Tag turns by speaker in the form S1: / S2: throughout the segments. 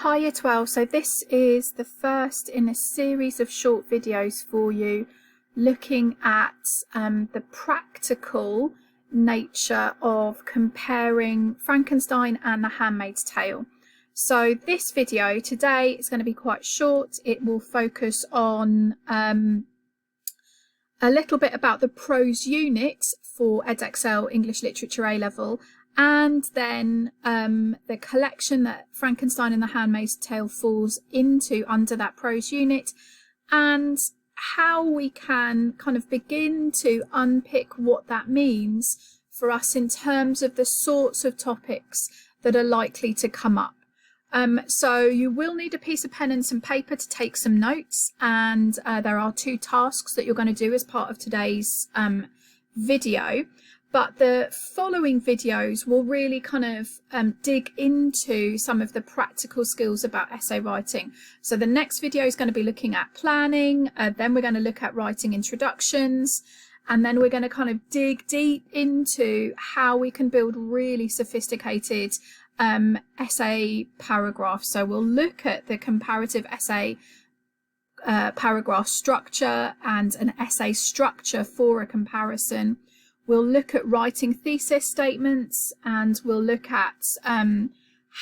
S1: Hi Year 12, so this is the first in a series of short videos for you looking at the practical nature of comparing Frankenstein and The Handmaid's Tale. So this video today is going to be quite short. It will focus on a little bit about the prose unit for Edexcel English Literature A-Level, and then the collection that Frankenstein and The Handmaid's Tale falls into under that prose unit, and how we can kind of begin to unpick what that means for us in terms of the sorts of topics that are likely to come up. So you will need a piece of pen and some paper to take some notes, and there are two tasks that you're going to do as part of today's video. But the following videos will really kind of dig into some of the practical skills about essay writing. So the next video is going to be looking at planning, then we're going to look at writing introductions, and then we're going to kind of dig deep into how we can build really sophisticated essay paragraphs. So we'll look at the comparative essay paragraph structure and an essay structure for a comparison. We'll look at writing thesis statements, and we'll look at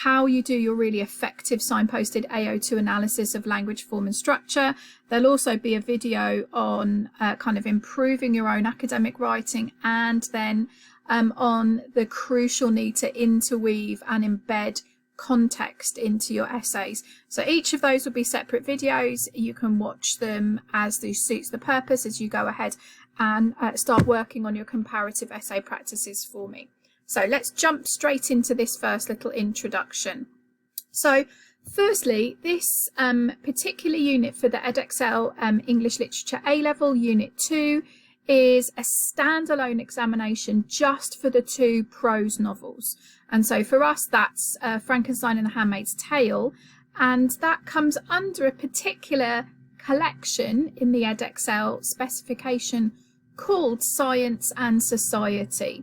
S1: how you do your really effective signposted AO2 analysis of language, form and structure. There'll also be a video on kind of improving your own academic writing, and then on the crucial need to interweave and embed context into your essays. So each of those will be separate videos. You can watch them as this suits the purpose as you go ahead and start working on your comparative essay practices for me. So let's jump straight into this first little introduction. So firstly, this particular unit for the Edexcel English Literature A-Level, Unit 2, is a standalone examination just for the two prose novels. And so for us, that's Frankenstein and The Handmaid's Tale, and that comes under a particular collection in the Edexcel specification called Science and Society.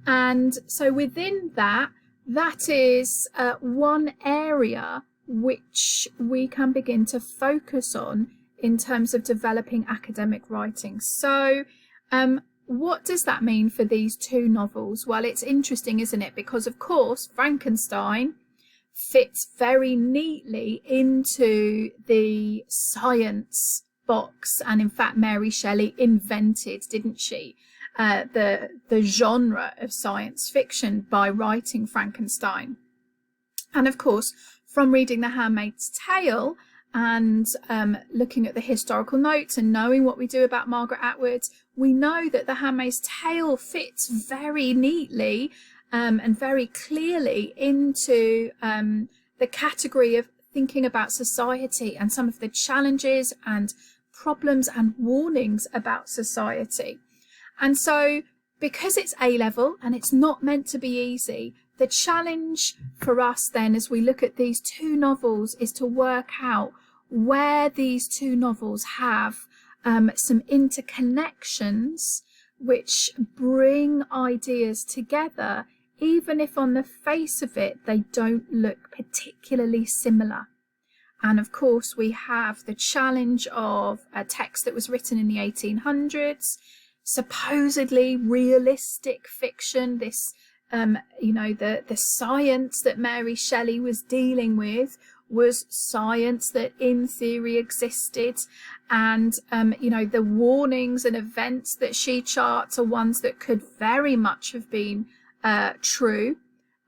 S1: And so within that is one area which we can begin to focus on in terms of developing academic writing. So what does that mean for these two novels? Well, it's interesting, isn't it? Because of course Frankenstein fits very neatly into the science box, and in fact Mary Shelley invented, didn't she, the genre of science fiction by writing Frankenstein. And of course, from reading The Handmaid's Tale and looking at the historical notes and knowing what we do about Margaret Atwood, we know that The Handmaid's Tale fits very neatly and very clearly into the category of thinking about society and some of the challenges and problems and warnings about society. And so because it's A-level and it's not meant to be easy, the challenge for us then as we look at these two novels is to work out where these two novels have some interconnections which bring ideas together, even if on the face of it they don't look particularly similar. And of course we have the challenge of a text that was written in the 1800s, supposedly realistic fiction, this the science that Mary Shelley was dealing with was science that in theory existed, and the warnings and events that she charts are ones that could very much have been true.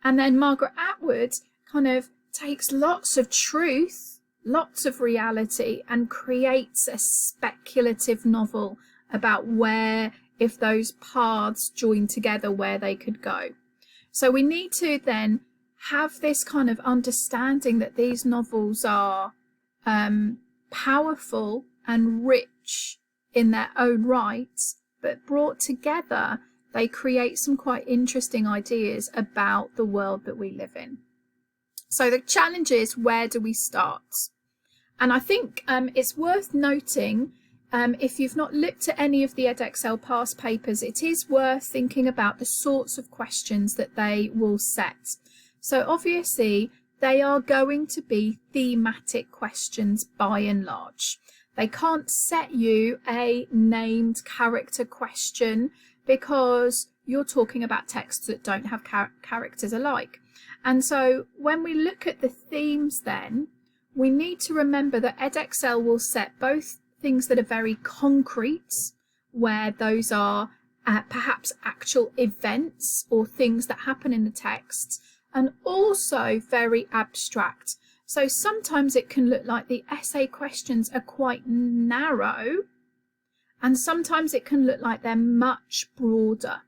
S1: And then Margaret Atwood kind of takes lots of truth, lots of reality, and creates a speculative novel about where, if those paths join together, where they could go. So we need to then have this kind of understanding that these novels are powerful and rich in their own right, but brought together, they create some quite interesting ideas about the world that we live in. So the challenge is, where do we start? And I think it's worth noting, if you've not looked at any of the Edexcel past papers, it is worth thinking about the sorts of questions that they will set. So obviously they are going to be thematic questions by and large. They can't set you a named character question because you're talking about texts that don't have characters alike. And so when we look at the themes then, we need to remember that Edexcel will set both things that are very concrete, where those are perhaps actual events or things that happen in the text, and also very abstract. So sometimes it can look like the essay questions are quite narrow, and sometimes it can look like they're much broader.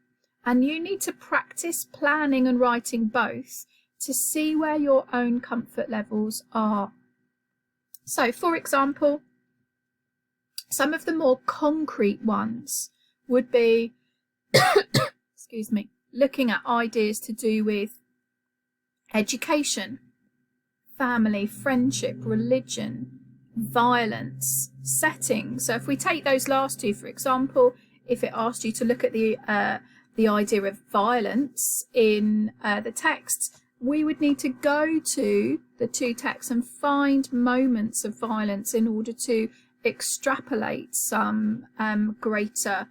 S1: And you need to practice planning and writing both to see where your own comfort levels are. So, for example, some of the more concrete ones would be, excuse me, looking at ideas to do with education, family, friendship, religion, violence, settings. So if we take those last two, for example, if it asked you to look at the idea of violence in the text, we would need to go to the two texts and find moments of violence in order to extrapolate some greater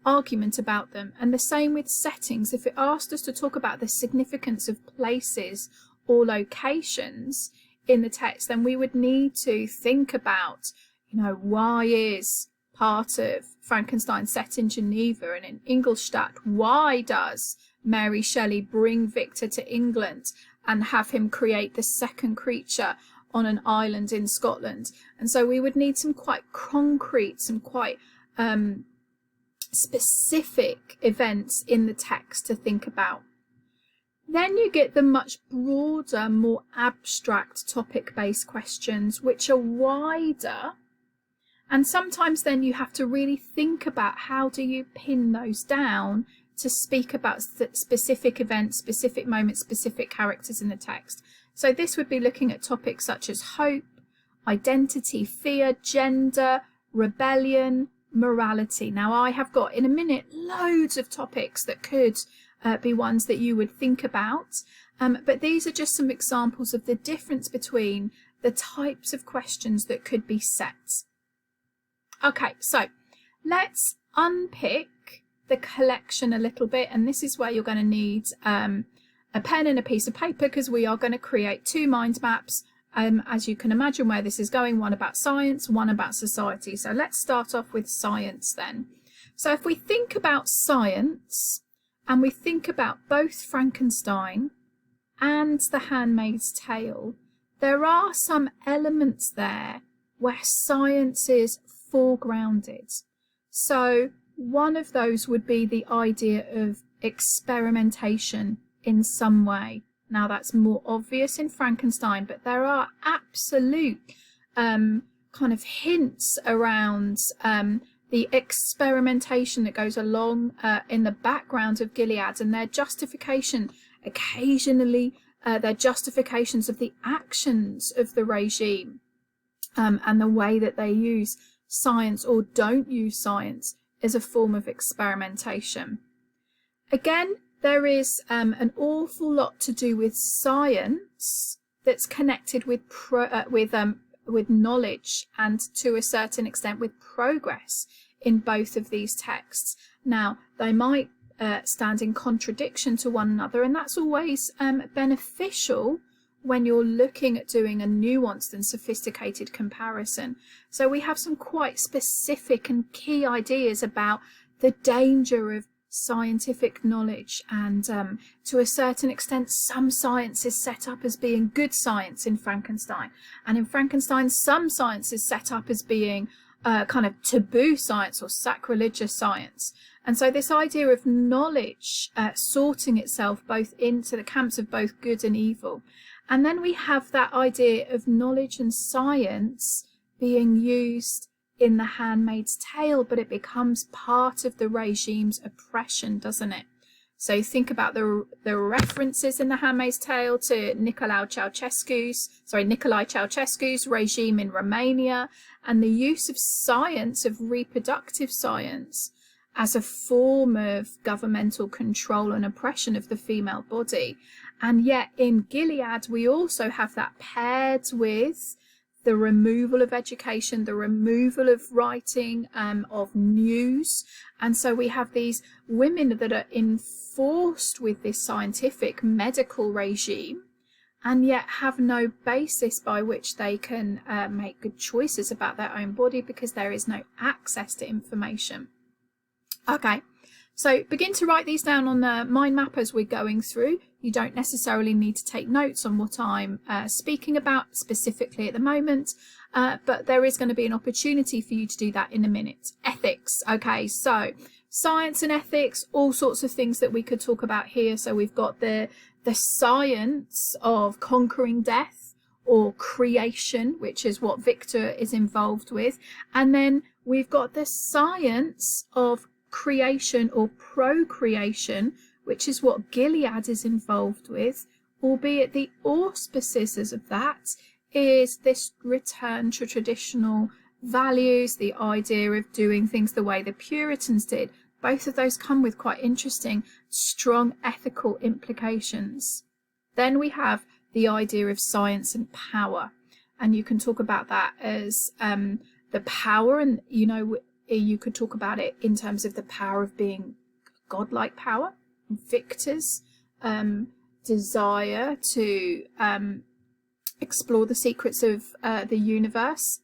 S1: argument about them. And the same with settings. If it asked us to talk about the significance of places or locations in the text, then we would need to think about, why is part of Frankenstein set in Geneva and in Ingolstadt? Why does Mary Shelley bring Victor to England and have him create the second creature on an island in Scotland? And so we would need some quite concrete, some quite specific events in the text to think about. Then you get the much broader, more abstract topic-based questions, which are wider. And sometimes then you have to really think about how do you pin those down to speak about specific events, specific moments, specific characters in the text. So this would be looking at topics such as hope, identity, fear, gender, rebellion, morality. Now I have got in a minute loads of topics that could be ones that you would think about, but these are just some examples of the difference between the types of questions that could be set. Okay, so let's unpick the collection a little bit, and this is where you're going to need a pen and a piece of paper, because we are going to create two mind maps, as you can imagine where this is going, one about science, one about society. So let's start off with science then. So if we think about science, and we think about both Frankenstein and The Handmaid's Tale, there are some elements there where science is foregrounded. So one of those would be the idea of experimentation in some way. Now that's more obvious in Frankenstein, but there are absolute kind of hints around the experimentation that goes along in the background of Gilead, and their justification, occasionally their justifications of the actions of the regime, and the way that they use science or don't use science as a form of experimentation. Again, there is an awful lot to do with science that's connected with knowledge, and to a certain extent with progress in both of these texts. Now, they might stand in contradiction to one another, and that's always beneficial when you're looking at doing a nuanced and sophisticated comparison. So we have some quite specific and key ideas about the danger of scientific knowledge, and to a certain extent some science is set up as being good science in Frankenstein, and in Frankenstein some science is set up as being kind of taboo science or sacrilegious science. And so this idea of knowledge sorting itself both into the camps of both good and evil. And then we have that idea of knowledge and science being used in The Handmaid's Tale, but it becomes part of the regime's oppression, doesn't it? So think about the references in The Handmaid's Tale to Nicolae Ceausescu's regime in Romania, and the use of science, of reproductive science, as a form of governmental control and oppression of the female body. And yet in Gilead, we also have that paired with the removal of education, the removal of writing, of news. And so we have these women that are enforced with this scientific medical regime, and yet have no basis by which they can make good choices about their own body, because there is no access to information. Okay, so begin to write these down on the mind map as we're going through. You don't necessarily need to take notes on what I'm speaking about specifically at the moment, but there is going to be an opportunity for you to do that in a minute. Ethics. Okay, so science and ethics, all sorts of things that we could talk about here. So we've got the science of conquering death or creation, which is what Victor is involved with. And then we've got the science of creation or procreation, which is what Gilead is involved with, albeit the auspices of that is this return to traditional values, the idea of doing things the way the Puritans did. Both of those come with quite interesting, strong ethical implications. Then we have the idea of science and power, and you can talk about that as the power, and you could talk about it in terms of the power of being godlike power, Victor's desire to explore the secrets of the universe.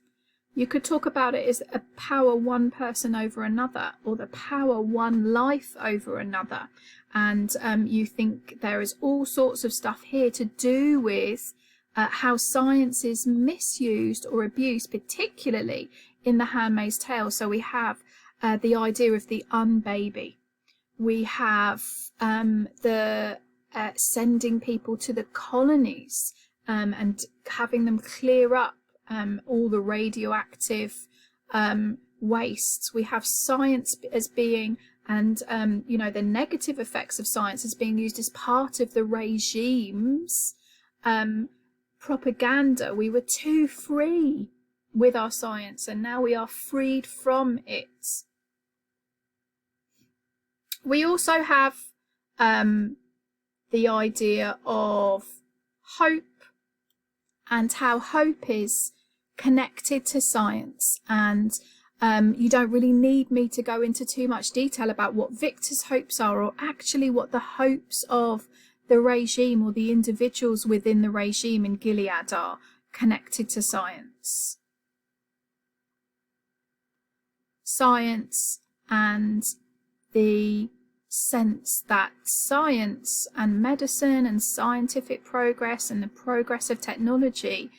S1: You could talk about it as a power one person over another, or the power one life over another. And you think there is all sorts of stuff here to do with how science is misused or abused, particularly in The Handmaid's Tale. So we have the idea of the unbaby. We have the sending people to the colonies and having them clear up all the radioactive wastes. We have science as being, and the negative effects of science as being used as part of the regime's propaganda. We were too free with our science, and now we are freed from it. We also have the idea of hope, and how hope is connected to science. And you don't really need me to go into too much detail about what Victor's hopes are, or actually what the hopes of the regime or the individuals within the regime in Gilead are connected to science. Science and the sense that science and medicine and scientific progress and the progress of technology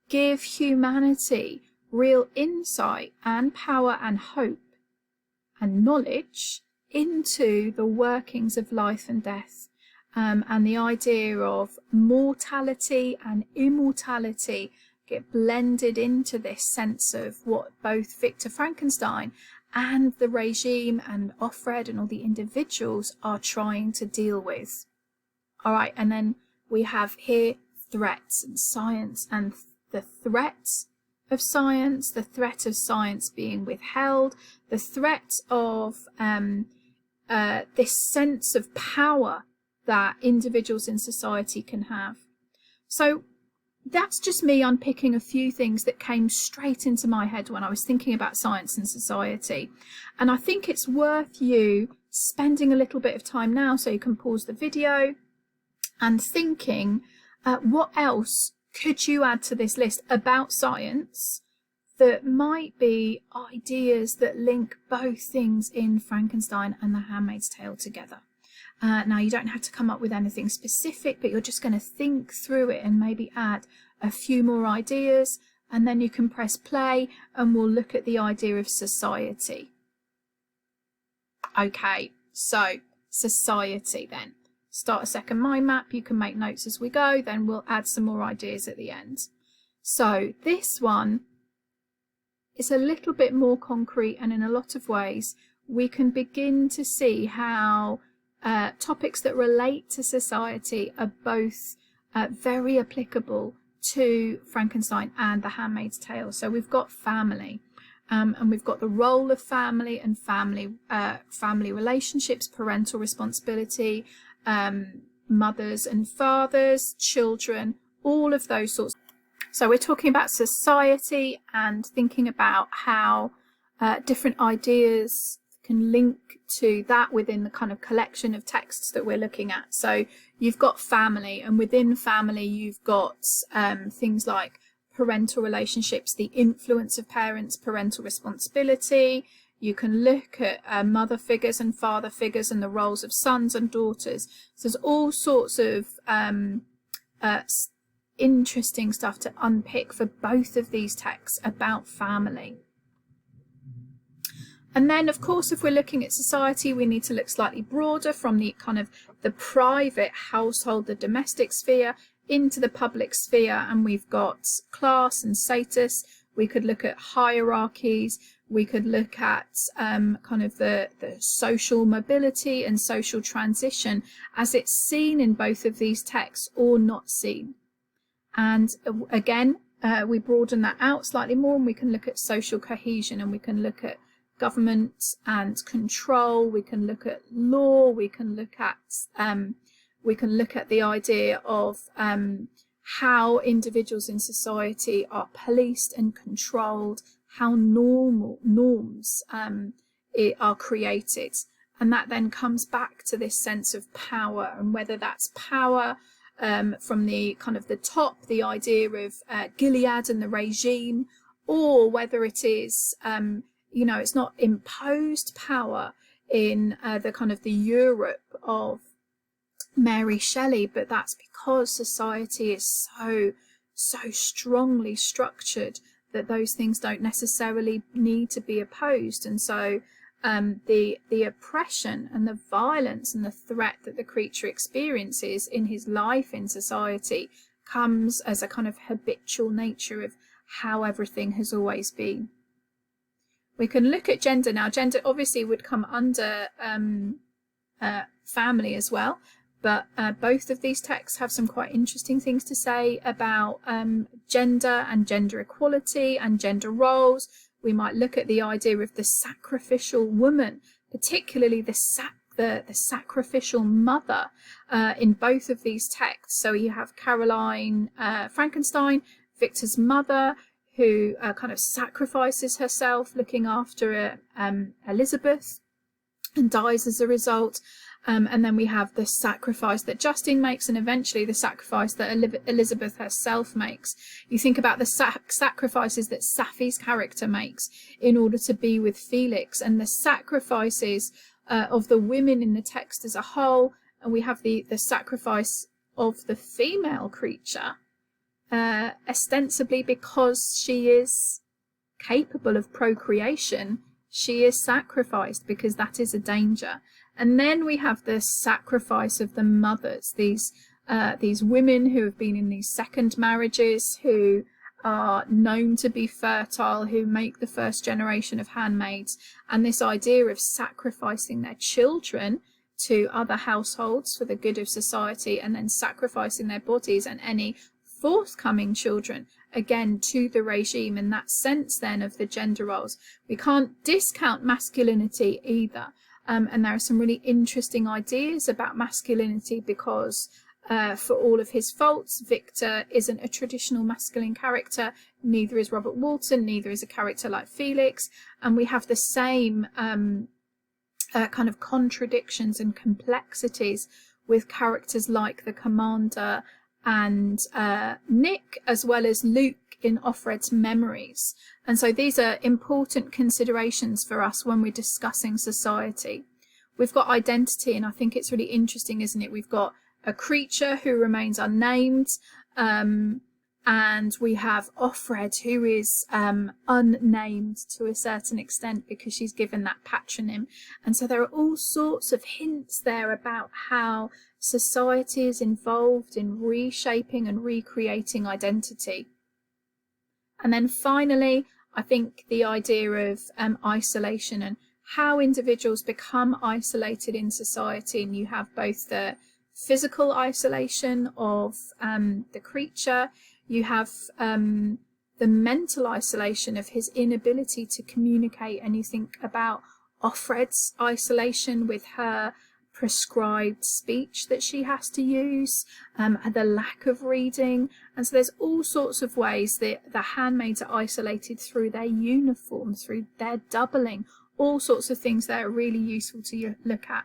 S1: give humanity real insight and power and hope and knowledge into the workings of life and death, and the idea of mortality and immortality get blended into this sense of what both Victor Frankenstein and the regime and Offred and all the individuals are trying to deal with. All right, and then we have here threats and science, and the threat of science, the threat of science being withheld, the threat of this sense of power that individuals in society can have. So that's just me unpicking a few things that came straight into my head when I was thinking about science and society. And I think it's worth you spending a little bit of time now, so you can pause the video, and thinking, what else could you add to this list about science that might be ideas that link both things in Frankenstein and The Handmaid's Tale together? Now, you don't have to come up with anything specific, but you're just going to think through it and maybe add a few more ideas, and then you can press play and we'll look at the idea of society. Okay, so society then. Start a second mind map. You can make notes as we go, then we'll add some more ideas at the end. So this one is a little bit more concrete, and in a lot of ways we can begin to see how topics that relate to society are both very applicable to Frankenstein and The Handmaid's Tale. So we've got family, and we've got the role of family and family relationships, parental responsibility, mothers and fathers, children, all of those sorts. So we're talking about society and thinking about how different ideas can link to that within the kind of collection of texts that we're looking at. So you've got family, and within family you've got things like parental relationships, the influence of parents, parental responsibility. You can look at mother figures and father figures and the roles of sons and daughters. So there's all sorts of interesting stuff to unpick for both of these texts about family. And then, of course, if we're looking at society, we need to look slightly broader from the kind of the private household, the domestic sphere, into the public sphere. And we've got class and status. We could look at hierarchies. We could look at kind of the social mobility and social transition as it's seen in both of these texts or not seen. And again, we broaden that out slightly more, and we can look at social cohesion, and we can look at government and control. We can look at law. We can look at the idea of how individuals in society are policed and controlled, how norms are created, and that then comes back to this sense of power, and whether that's power from the kind of the top, the idea of Gilead and the regime, or whether it is it's not imposed power in the kind of the Europe of Mary Shelley, but that's because society is so strongly structured that those things don't necessarily need to be opposed. And so the oppression and the violence and the threat that the creature experiences in his life in society comes as a kind of habitual nature of how everything has always been. We can look at gender now. Gender obviously would come under family as well, but both of these texts have some quite interesting things to say about gender and gender equality and gender roles. We might look at the idea of the sacrificial woman, particularly the sacrificial mother in both of these texts. So you have Caroline Frankenstein, Victor's mother, who kind of sacrifices herself looking after Elizabeth and dies as a result. And then we have the sacrifice that Justine makes, and eventually the sacrifice that Elizabeth herself makes. You think about the sacrifices that Safi's character makes in order to be with Felix, and the sacrifices of the women in the text as a whole. And we have the sacrifice of the female creature, ostensibly because she is capable of procreation. She is sacrificed because that is a danger. And then we have the sacrifice of the mothers, these women who have been in these second marriages, who are known to be fertile, who make the first generation of handmaids, and this idea of sacrificing their children to other households for the good of society, and then sacrificing their bodies and any forthcoming children again to the regime. In that sense then of the gender roles, we can't discount masculinity either. And there are some really interesting ideas about masculinity because for all of his faults, Victor isn't a traditional masculine character, neither is Robert Walton, neither is a character like Felix, and we have the same kind of contradictions and complexities with characters like the Commander and Nick, as well as Luke in Offred's Memories. And so these are important considerations for us when we're discussing society. We've got identity, and I think it's really interesting, isn't it? We've got a creature who remains unnamed, and we have Offred, who is unnamed to a certain extent because she's given that patronym. And so there are all sorts of hints there about how society is involved in reshaping and recreating identity. And then finally, I think the idea of isolation and how individuals become isolated in society. And you have both the physical isolation of the creature, you have the mental isolation of his inability to communicate, and you think about Offred's isolation with her prescribed speech that she has to use, and the lack of reading. And so there's all sorts of ways that the handmaids are isolated through their uniform, through their doubling, all sorts of things that are really useful to look at.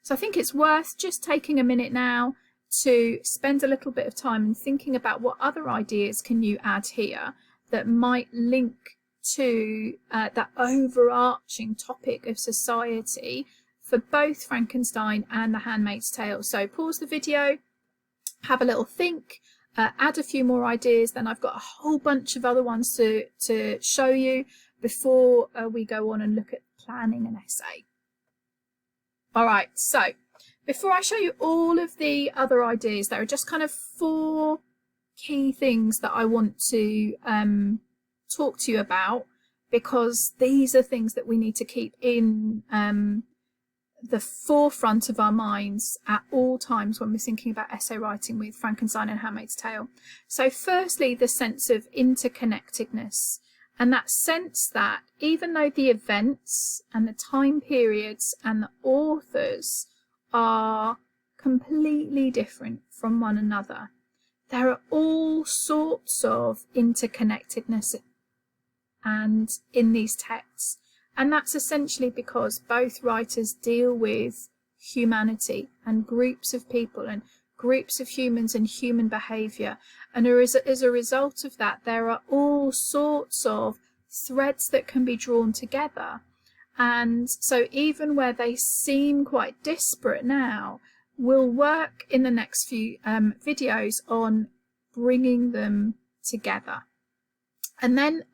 S1: So I think it's worth just taking a minute now to spend a little bit of time and thinking about what other ideas can you add here that might link to that overarching topic of society for both Frankenstein and The Handmaid's Tale. So pause the video, have a little think, add a few more ideas, then I've got a whole bunch of other ones to show you before we go on and look at planning an essay. All right, so before I show you all of the other ideas, there are just kind of 4 key things that I want to talk to you about, because these are things that we need to keep in the forefront of our minds at all times when we're thinking about essay writing with Frankenstein and Handmaid's Tale. So firstly, the sense of interconnectedness, and that sense that even though the events and the time periods and the authors are completely different from one another, there are all sorts of interconnectedness and in these texts. And that's essentially because both writers deal with humanity and groups of people and groups of humans and human behaviour. And as a result of that, there are all sorts of threads that can be drawn together. And so even where they seem quite disparate now, we'll work in the next few videos on bringing them together. And then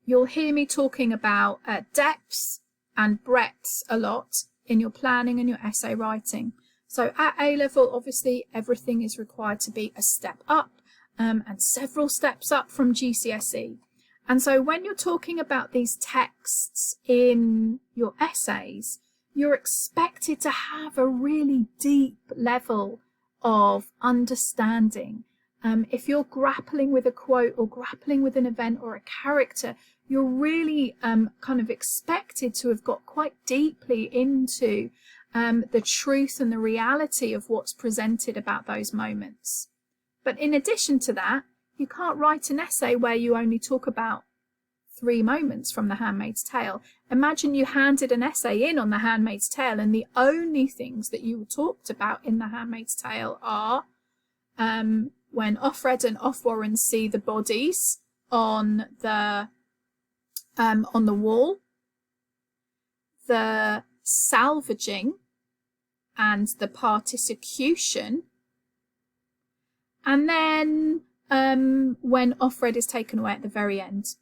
S1: you'll hear me talking about depths and breadths a lot in your planning and your essay writing. So at A level, obviously, everything is required to be a step up and several steps up from GCSE. And so when you're talking about these texts in your essays, you're expected to have a really deep level of understanding. If you're grappling with a quote or grappling with an event or a character, you're really kind of expected to have got quite deeply into the truth and the reality of what's presented about those moments. But in addition to that, you can't write an essay where you only talk about 3 moments from The Handmaid's Tale. Imagine you handed an essay in on The Handmaid's Tale and the only things that you talked about in The Handmaid's Tale are when Offred and Offwarren see the bodies on the wall, the salvaging and the particution, and then when Offred is taken away at the very end.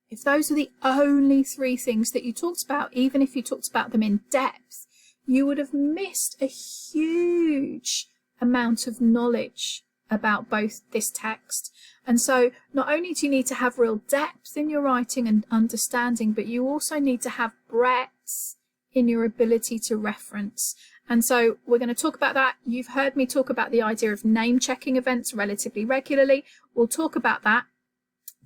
S1: If those are the only 3 things that you talked about, even if you talked about them in depth, you would have missed a huge amount of knowledge about both this text. And so not only do you need to have real depth in your writing and understanding, but you also need to have breadth in your ability to reference. And so we're going to talk about that. You've heard me talk about the idea of name checking events relatively regularly. We'll talk about that,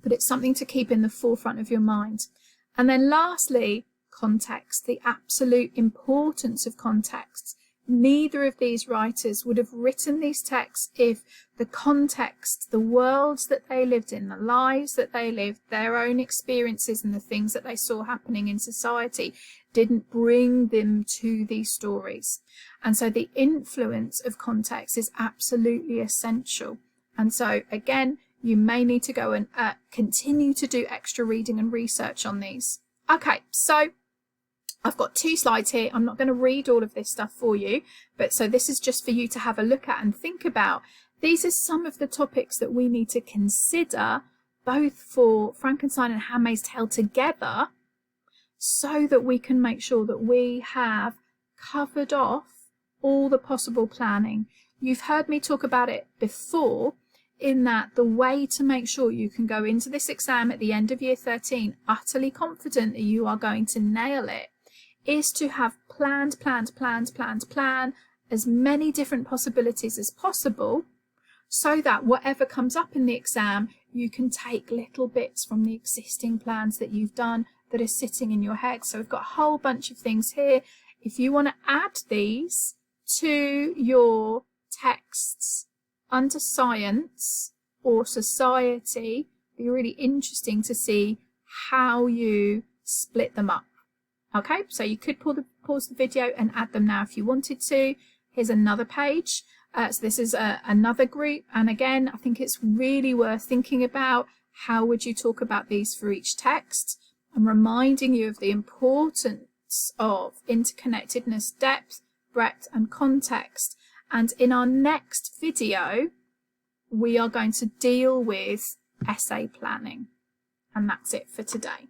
S1: but it's something to keep in the forefront of your mind. And then lastly, context, the absolute importance of context. Neither of these writers would have written these texts if the context, the worlds that they lived in, the lives that they lived, their own experiences and the things that they saw happening in society didn't bring them to these stories. And so the influence of context is absolutely essential. And so again, you may need to go and continue to do extra reading and research on these. Okay, so I've got 2 slides here. I'm not going to read all of this stuff for you, but so this is just for you to have a look at and think about. These are some of the topics that we need to consider both for Frankenstein and Handmaid's Tale together, so that we can make sure that we have covered off all the possible planning. You've heard me talk about it before, in that the way to make sure you can go into this exam at the end of year 13 utterly confident that you are going to nail it is to have planned as many different possibilities as possible, so that whatever comes up in the exam, you can take little bits from the existing plans that you've done that are sitting in your head. So we've got a whole bunch of things here if you want to add these to your texts under science or society, it'd be really interesting to see how you split them up. Okay, so you could pause the video and add them now if you wanted to. Here's another page. So this is another group, and again, I think it's really worth thinking about how would you talk about these for each text. I'm reminding you of the importance of interconnectedness, depth, breadth, and context. And in our next video, we are going to deal with essay planning. And that's it for today.